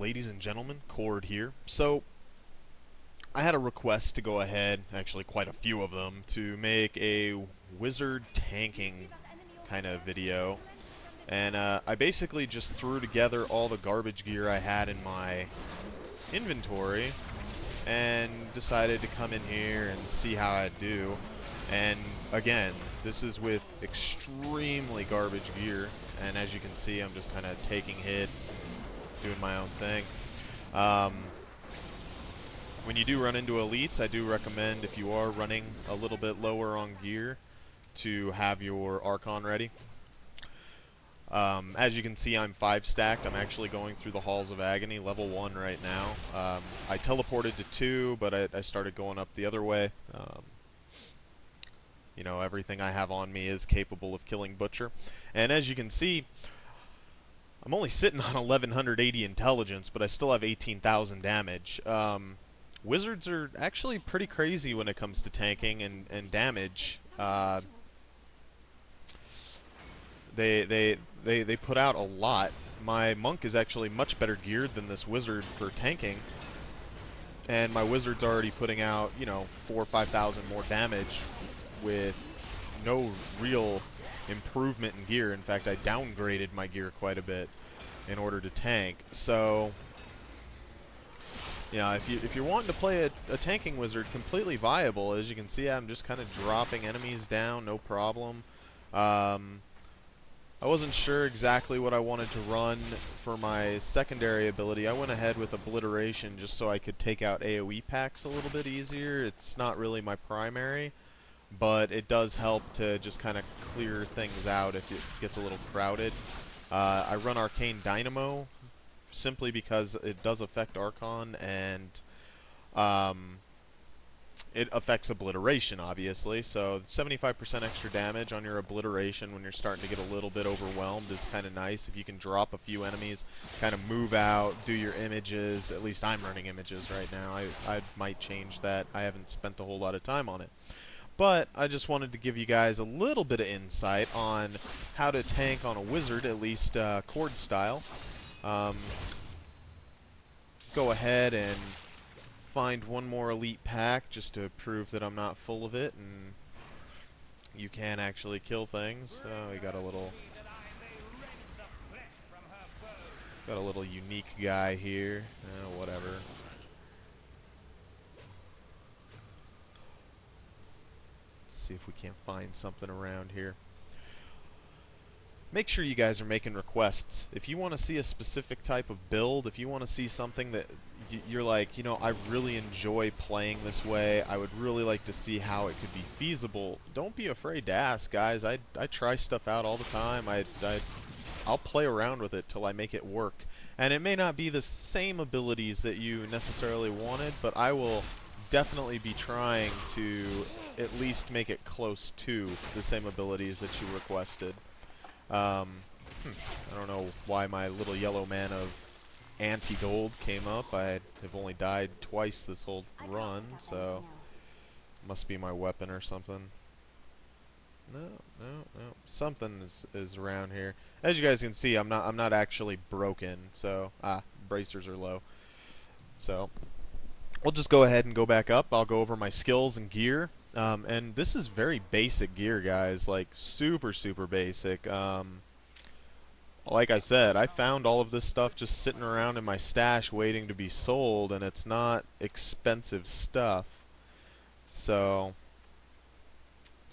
ladies and gentlemen, Khord here. So, I had a request to go ahead, actually quite a few of them, to make a wizard tanking kind of video. And I basically just threw together all the garbage gear I had in my inventory and decided to come in here and see how I do. And again, this is with extremely garbage gear, and as you can see, I'm just kind of taking hits and doing my own thing. When you do run into elites, I do recommend, if you are running a little bit lower on gear, to have your Archon ready. As you can see, I'm 5 stacked. I'm actually going through the Halls of Agony, level 1 right now. I teleported to 2, but I started going up the other way. You know, everything I have on me is capable of killing Butcher. And as you can see, I'm only sitting on 1180 intelligence, but I still have 18,000 damage. Wizards are actually pretty crazy when it comes to tanking and damage. They put out a lot. My monk is actually much better geared than this wizard for tanking, and my wizard's already putting out, you know, 4,000 or 5,000 more damage with no real improvement in gear. In fact, I downgraded my gear quite a bit in order to tank. So, yeah, if you're wanting to play a tanking wizard, completely viable. As you can see, I'm just kind of dropping enemies down, no problem. I wasn't sure exactly what I wanted to run for my secondary ability. I went ahead with Obliteration just so I could take out AoE packs a little bit easier. It's not really my primary, but it does help to just kind of clear things out if it gets a little crowded. I run Arcane Dynamo simply because it does affect Archon, and it affects Obliteration, obviously. So 75% extra damage on your Obliteration when you're starting to get a little bit overwhelmed is kind of nice. If you can drop a few enemies, kind of move out, do your images. At least I'm running images right now. I might change that. I haven't spent a whole lot of time on it. But I just wanted to give you guys a little bit of insight on how to tank on a wizard, at least Khord style. Go ahead and find one more elite pack just to prove that I'm not full of it and you can actually kill things. We got a little unique guy here. Whatever. Let's see if we can't find something around here. Make sure you guys are making requests. If you want to see a specific type of build, if you want to see something that you're like, you know, I really enjoy playing this way, I would really like to see how it could be feasible, don't be afraid to ask, guys. I try stuff out all the time. I'll play around with it till I make it work. And it may not be the same abilities that you necessarily wanted, but I will definitely be trying to at least make it close to the same abilities that you requested. I don't know why my little yellow man of anti-gold came up. I have only died twice this whole run, so must be my weapon or something. No. Something is around here. As you guys can see, I'm not actually broken, so bracers are low. So we'll just go ahead and go back up. I'll go over my skills and gear. And this is very basic gear, guys, like super basic. Like I said, I found all of this stuff just sitting around in my stash waiting to be sold, and it's not expensive stuff. So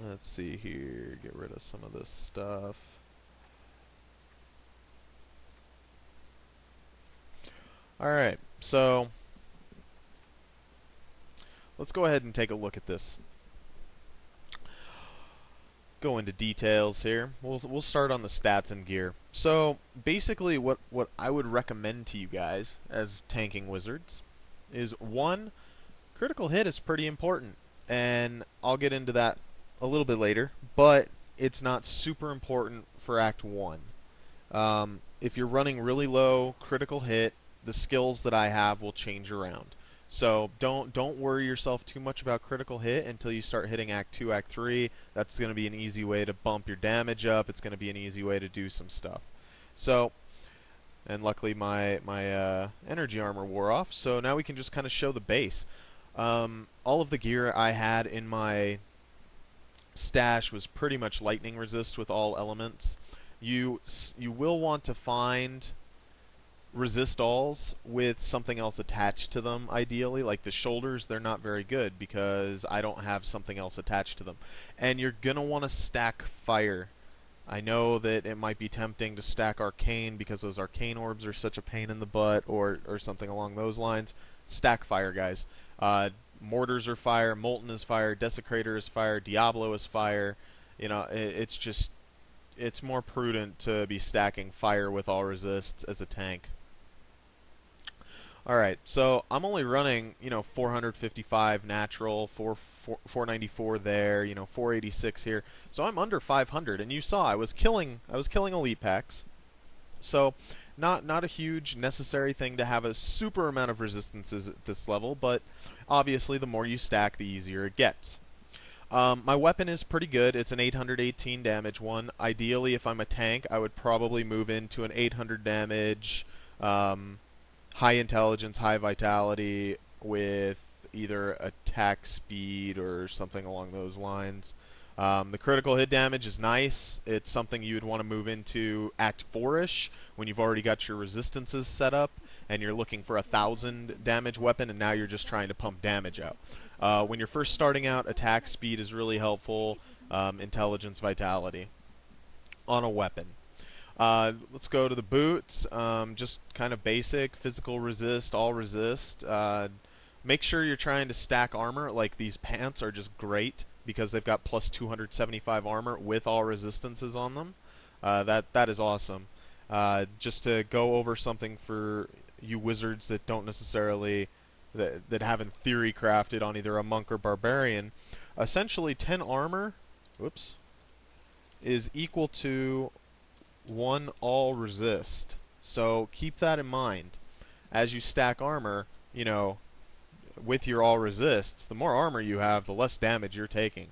let's see here, get rid of some of this stuff. Alright, so let's go ahead and take a look at this. Go into details here. We'll start on the stats and gear. So basically what I would recommend to you guys as tanking wizards is, one, critical hit is pretty important, and I'll get into that a little bit later, but it's not super important for Act 1. If you're running really low critical hit, the skills that I have will change around. So don't worry yourself too much about critical hit until you start hitting Act 2, Act 3. That's going to be an easy way to bump your damage up. It's going to be an easy way to do some stuff. So And luckily my energy armor wore off, so now we can just kind of show the base. All of the gear I had in my stash was pretty much lightning resist with all elements. You will want to find resist alls with something else attached to them, ideally. Like the shoulders, they're not very good because I don't have something else attached to them. And you're going to want to stack fire. I know that it might be tempting to stack arcane because those arcane orbs are such a pain in the butt, or something along those lines. Stack fire, guys. Mortars are fire, Molten is fire, Desecrator is fire, Diablo is fire. You know, it's just, it's more prudent to be stacking fire with all resists as a tank. Alright, so I'm only running, 455 natural, 494 there, 486 here. So I'm under 500, and you saw I was killing elite packs. So not a huge necessary thing to have a super amount of resistances at this level, but obviously the more you stack, the easier it gets. My weapon is pretty good. It's an 818 damage one. Ideally, if I'm a tank, I would probably move into an 800 damage, high intelligence, high vitality with either attack speed or something along those lines. The critical hit damage is nice. It's something you would want to move into Act 4-ish when you've already got your resistances set up and you're looking for a 1,000 damage weapon, and now you're just trying to pump damage out. When you're first starting out, attack speed is really helpful. Intelligence, vitality on a weapon. Let's go to the boots. Just kind of basic physical resist, all resist. Make sure you're trying to stack armor. Like these pants are just great because they've got plus 275 armor with all resistances on them. That is awesome. Just to go over something for you wizards that don't necessarily that haven't theory crafted on either a monk or barbarian, essentially 10 armor, whoops, is equal to 1 all resist. So keep that in mind as you stack armor. With your all resists, the more armor you have, the less damage you're taking.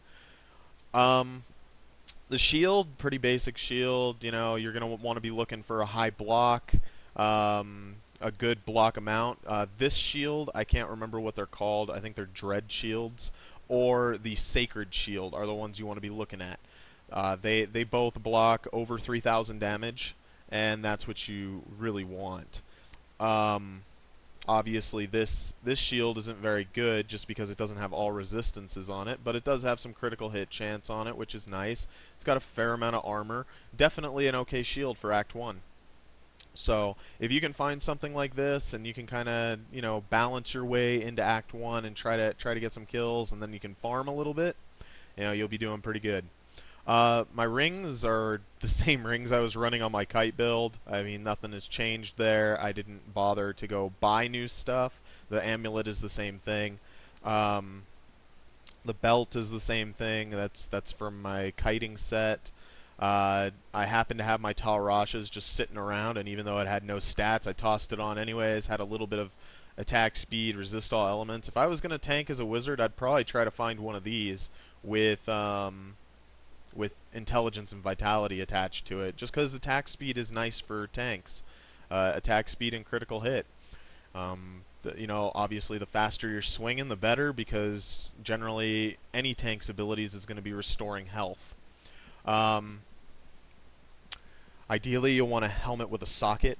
The shield, pretty basic shield. You're gonna want to be looking for a high block, a good block amount. This shield, I can't remember what they're called. I think they're dread shields, or the sacred shield are the ones you want to be looking at. They both block over 3,000 damage, and that's what you really want. Obviously, this shield isn't very good just because it doesn't have all resistances on it, but it does have some critical hit chance on it, which is nice. It's got a fair amount of armor. Definitely an okay shield for Act 1. So, if you can find something like this, and you can kind of, balance your way into Act 1 and try to get some kills, and then you can farm a little bit, you'll be doing pretty good. My rings are the same rings I was running on my kite build. I mean, nothing has changed there. I didn't bother to go buy new stuff. The amulet is the same thing. The belt is the same thing. That's from my kiting set. I happen to have my Talrashas just sitting around, and even though it had no stats, I tossed it on anyways. Had a little bit of attack speed, resist all elements. If I was going to tank as a wizard, I'd probably try to find one of these with intelligence and vitality attached to it, just because attack speed is nice for tanks. Attack speed and critical hit. Obviously the faster you're swinging, the better, because generally any tank's abilities is going to be restoring health. Ideally, you'll want a helmet with a socket,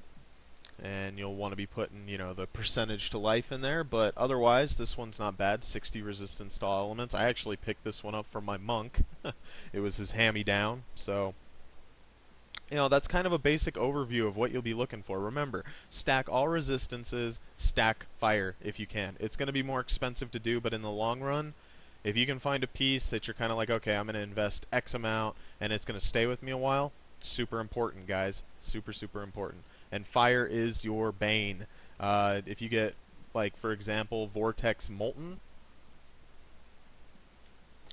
and you'll want to be putting, the percentage to life in there, but otherwise, this one's not bad. 60 resistance to all elements. I actually picked this one up from my monk. It was his hand-me-down, so that's kind of a basic overview of what you'll be looking for. Remember, stack all resistances, stack fire if you can. It's going to be more expensive to do, but in the long run, if you can find a piece that you're kind of like, okay, I'm going to invest X amount, and it's going to stay with me a while, super important, guys. Super, super important. And fire is your bane. If you get, like, for example, Vortex Molten,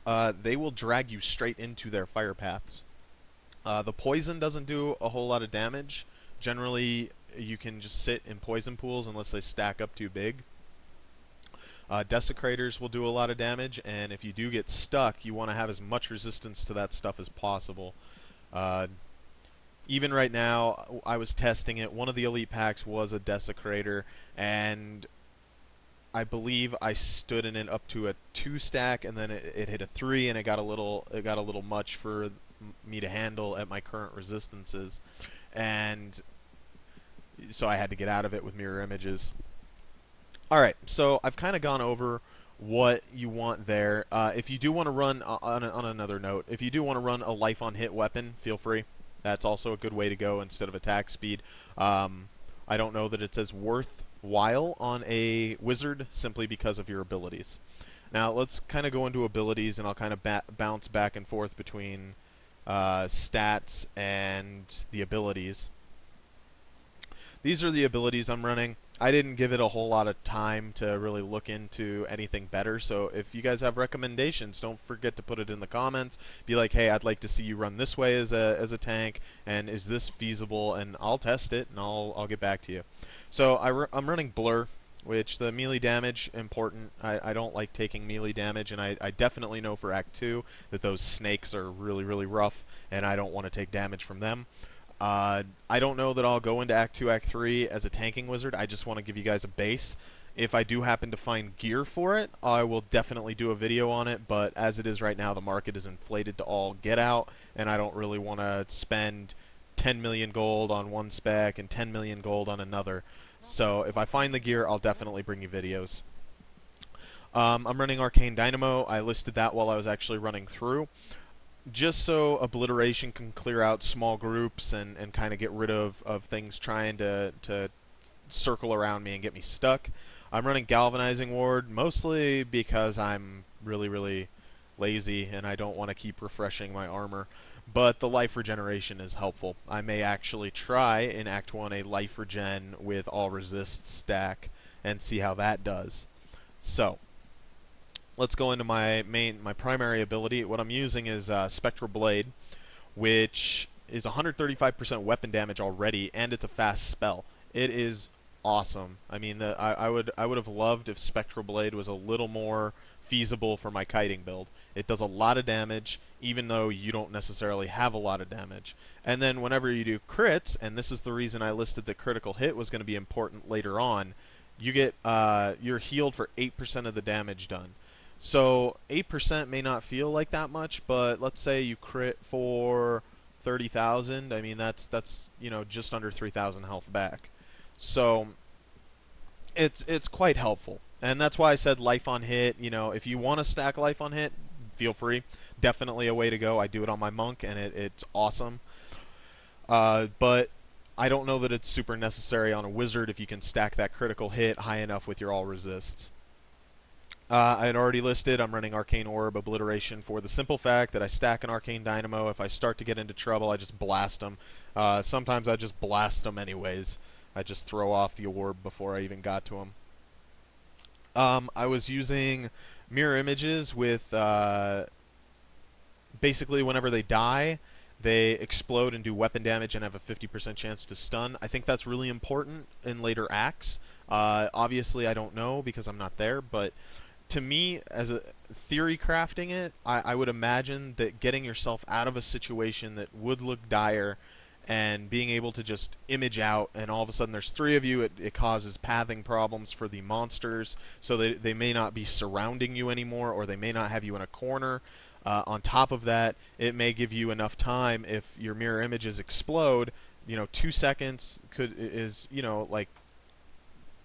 they will drag you straight into their fire paths. The poison doesn't do a whole lot of damage. Generally, you can just sit in poison pools unless they stack up too big. Desecrators will do a lot of damage, and if you do get stuck, you want to have as much resistance to that stuff as possible. even right now, I was testing it. One of the elite packs was a Desecrator, and I believe I stood in it up to a 2 stack, and then it hit a 3, and it got a little much for me to handle at my current resistances, and so I had to get out of it with mirror images. All right, so I've kind of gone over what you want there. If you do want to run, on another note, if you do want to run a life on hit weapon, feel free. That's also a good way to go instead of attack speed. I don't know that it's as worthwhile on a wizard simply because of your abilities. Now let's kind of go into abilities, and I'll kind of bounce back and forth between stats and the abilities. These are the abilities I'm running. I didn't give it a whole lot of time to really look into anything better, so if you guys have recommendations, don't forget to put it in the comments. Be like, hey, I'd like to see you run this way as a tank, and is this feasible? And I'll test it, and I'll get back to you. So I'm running Blur, which the melee damage, important. I don't like taking melee damage, and I definitely know for Act 2 that those snakes are really, really rough, and I don't want to take damage from them. I don't know that I'll go into Act 2, Act 3 as a tanking wizard. I just want to give you guys a base. If I do happen to find gear for it, I will definitely do a video on it, but as it is right now, the market is inflated to all get out, and I don't really want to spend 10 million gold on one spec and 10 million gold on another. So if I find the gear, I'll definitely bring you videos. I'm running Arcane Dynamo. I listed that while I was actually running through, just so obliteration can clear out small groups and kind of get rid of things trying to circle around me and get me stuck. I'm running Galvanizing Ward mostly because I'm really, really lazy and I don't want to keep refreshing my armor. But the life regeneration is helpful. I may actually try in Act 1 a life regen with all resist stack and see how that does. So let's go into my primary ability. What I'm using is Spectral Blade, which is 135% weapon damage already, and it's a fast spell. It is awesome. I mean, I would have loved if Spectral Blade was a little more feasible for my kiting build. It does a lot of damage, even though you don't necessarily have a lot of damage. And then whenever you do crits, and this is the reason I listed that critical hit was going to be important later on, you get you're healed for 8% of the damage done. So 8% may not feel like that much, but let's say you crit for 30,000. I mean, that's just under 3,000 health back. So it's quite helpful, and that's why I said life on hit. If you want to stack life on hit, feel free. Definitely a way to go. I do it on my monk, and it's awesome. But I don't know that it's super necessary on a wizard if you can stack that critical hit high enough with your all resists. I had already listed I'm running Arcane Orb Obliteration for the simple fact that I stack an Arcane Dynamo. If I start to get into trouble, I just blast them. Sometimes I just blast them anyways. I just throw off the orb before I even got to them. I was using mirror images with basically whenever they die, they explode and do weapon damage and have a 50% chance to stun. I think that's really important in later acts. Obviously, I don't know because I'm not there, but to me, as a theory crafting it, I would imagine that getting yourself out of a situation that would look dire and being able to just image out, and all of a sudden there's 3 of you, it causes pathing problems for the monsters, so they may not be surrounding you anymore, or they may not have you in a corner. On top of that, it may give you enough time if your mirror images explode. 2 seconds is like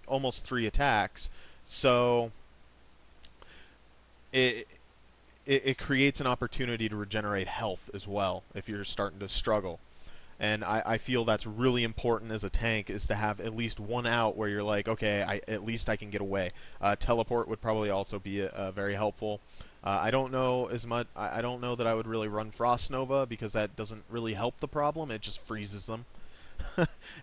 almost 3 attacks. So it creates an opportunity to regenerate health as well if you're starting to struggle. And I feel that's really important as a tank, is to have at least one out where you're like, okay, at least I can get away. Teleport would probably also be very helpful. I don't know as much. I don't know that I would really run Frost Nova because that doesn't really help the problem. It just freezes them.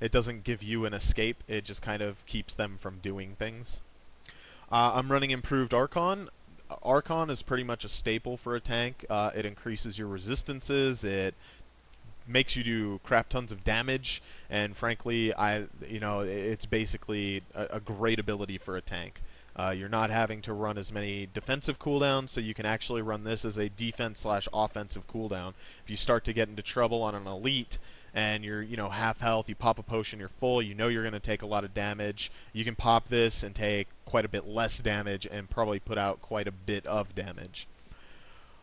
It doesn't give you an escape. It just kind of keeps them from doing things. I'm running Improved Archon. Archon is pretty much a staple for a tank. It increases your resistances. It makes you do crap tons of damage, and frankly, it's basically a great ability for a tank. You're not having to run as many defensive cooldowns, so you can actually run this as a defense/offensive cooldown. If you start to get into trouble on an elite and you're, half health, you pop a potion, you're full, you know you're going to take a lot of damage, you can pop this and take quite a bit less damage and probably put out quite a bit of damage.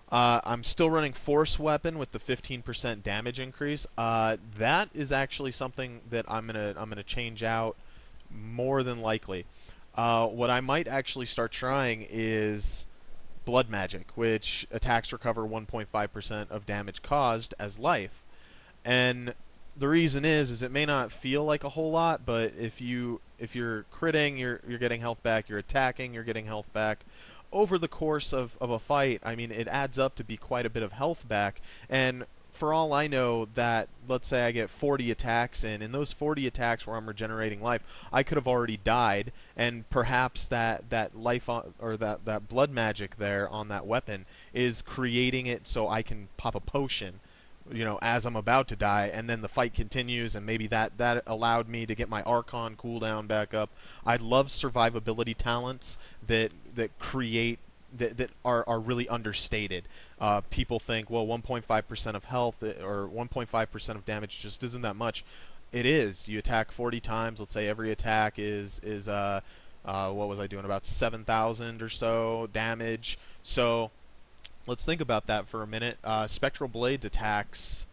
I'm still running Force Weapon with the 15% damage increase. That is actually something that I'm gonna change out more than likely. What I might actually start trying is Blood Magic, which attacks recover 1.5% of damage caused as life. And the reason is it may not feel like a whole lot, but if you're critting, you're getting health back. You're attacking, you're getting health back. Over the course of a fight, I mean, it adds up to be quite a bit of health back. And for all I know, that let's say I get 40 attacks in those 40 attacks where I'm regenerating life, I could have already died, and perhaps that life or that blood magic there on that weapon is creating it so I can pop a potion, as I'm about to die, and then the fight continues, and maybe that allowed me to get my Archon cooldown back up. I love survivability talents that create that are really understated. People think, well, 1.5% of health or 1.5% of damage just isn't that much. It is. You attack 40 times. Let's say every attack is what was I doing? About 7,000 or so damage. So let's think about that for a minute. Spectral Blades attacks,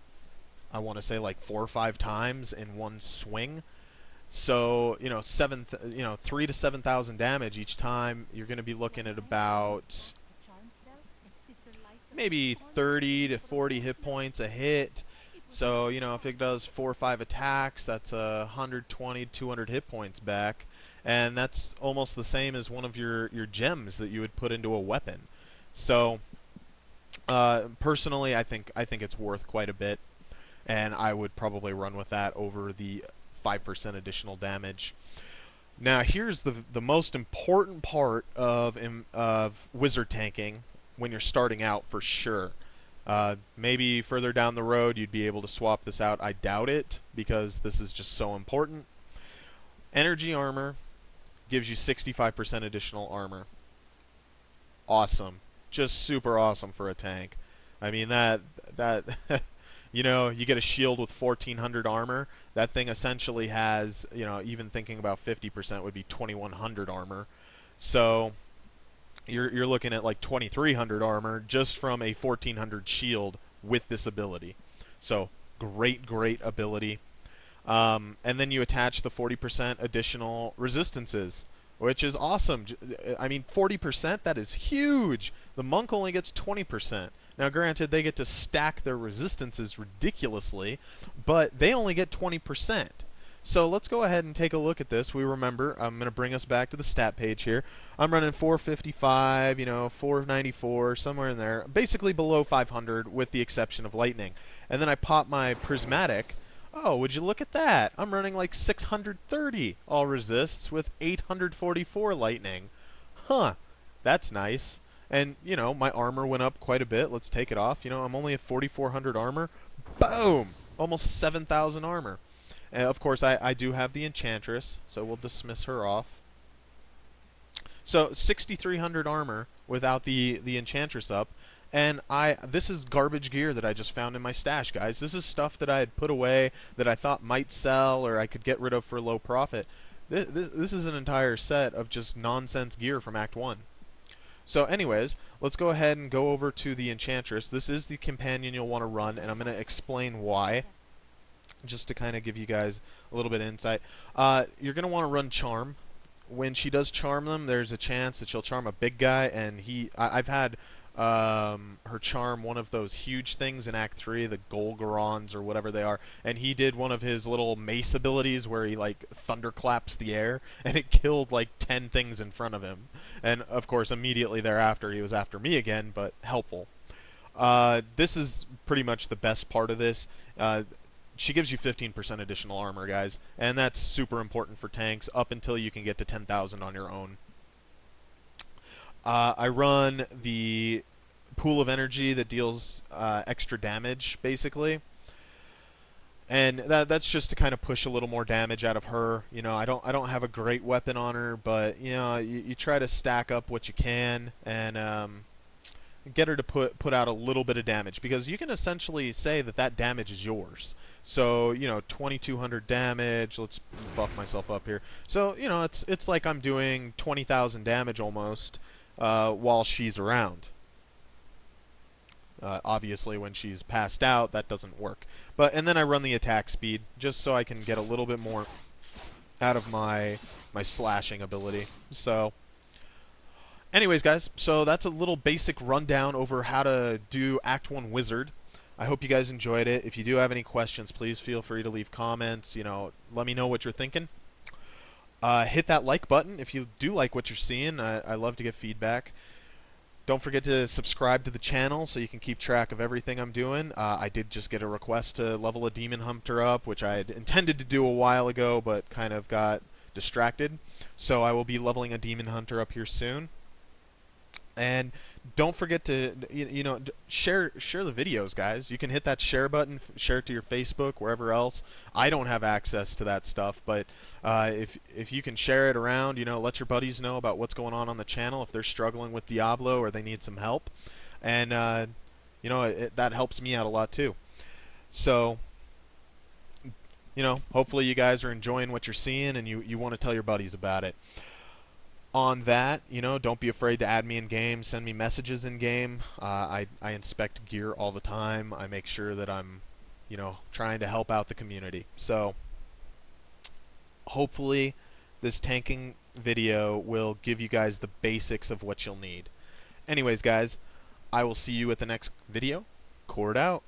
I want to say, like 4 or 5 times in one swing. So 3 to 7,000 damage each time. You're going to be looking at about maybe 30 to 40 hit points a hit. So if it does 4 or 5 attacks, that's 120, 200 hit points back, and that's almost the same as one of your gems that you would put into a weapon. So personally, I think it's worth quite a bit, and I would probably run with that over the 5% additional damage. Now, here's the most important part of wizard tanking when you're starting out, for sure. Maybe further down the road you'd be able to swap this out. I doubt it, because this is just so important. Energy armor gives you 65% additional armor. Awesome. Just super awesome for a tank. I mean, that you get a shield with 1,400 armor. That thing essentially has, even thinking about 50% would be 2,100 armor. So you're looking at like 2,300 armor just from a 1,400 shield with this ability. So great ability. And then you attach the 40% additional resistances, which is awesome. I mean, 40%, that is huge. The monk only gets 20%. Now, granted, they get to stack their resistances ridiculously, but they only get 20%. So let's go ahead and take a look at this. We remember, I'm going to bring us back to the stat page here. I'm running 455, 494, somewhere in there. Basically below 500 with the exception of lightning. And then I pop my prismatic. Oh, would you look at that? I'm running like 630 all resists with 844 lightning. Huh, that's nice. And, my armor went up quite a bit. Let's take it off. I'm only at 4,400 armor. Boom! Almost 7,000 armor. And of course, I do have the Enchantress, so we'll dismiss her off. So, 6,300 armor without the Enchantress up. And this is garbage gear that I just found in my stash, guys. This is stuff that I had put away that I thought might sell or I could get rid of for low profit. This is an entire set of just nonsense gear from Act 1. So anyways, let's go ahead and go over to the Enchantress. This is the companion you'll want to run, and I'm going to explain why, just to kind of give you guys a little bit of insight. You're going to want to run Charm. When she does charm them, there's a chance that she'll charm a big guy, and I've had her charm one of those huge things in Act 3, the Golgorons or whatever they are, and he did one of his little mace abilities where he like thunderclaps the air, and it killed like 10 things in front of him. And of course, immediately thereafter, he was after me again, but helpful. This is pretty much the best part of this. She gives you 15% additional armor, guys, and that's super important for tanks up until you can get to 10,000 on your own. I run the pool of energy that deals extra damage, basically. And that's just to kind of push a little more damage out of her. I don't have a great weapon on her, but you try to stack up what you can and get her to put out a little bit of damage, because you can essentially say that that damage is yours. So 2,200 damage. Let's buff myself up here. So it's like I'm doing 20,000 damage almost while she's around. Obviously, when she's passed out, that doesn't work. And then I run the attack speed just so I can get a little bit more out of my slashing ability. So, anyways, guys, so that's a little basic rundown over how to do Act 1 Wizard. I hope you guys enjoyed it. If you do have any questions, please feel free to leave comments. Let me know what you're thinking. Hit that like button if you do like what you're seeing. I love to get feedback. Don't forget to subscribe to the channel so you can keep track of everything I'm doing. I did just get a request to level a Demon Hunter up, which I had intended to do a while ago, but kind of got distracted. So I will be leveling a Demon Hunter up here soon. And don't forget to share the videos, guys. You can hit that share button, share it to your Facebook, wherever else. I don't have access to that stuff, but if you can share it around, let your buddies know about what's going on the channel if they're struggling with Diablo or they need some help, and that helps me out a lot too. So hopefully you guys are enjoying what you're seeing and you want to tell your buddies about it. On that, don't be afraid to add me in game. Send me messages in game. I inspect gear all the time. I make sure that I'm, trying to help out the community. So hopefully this tanking video will give you guys the basics of what you'll need. Anyways, guys, I will see you at the next video. Khord out.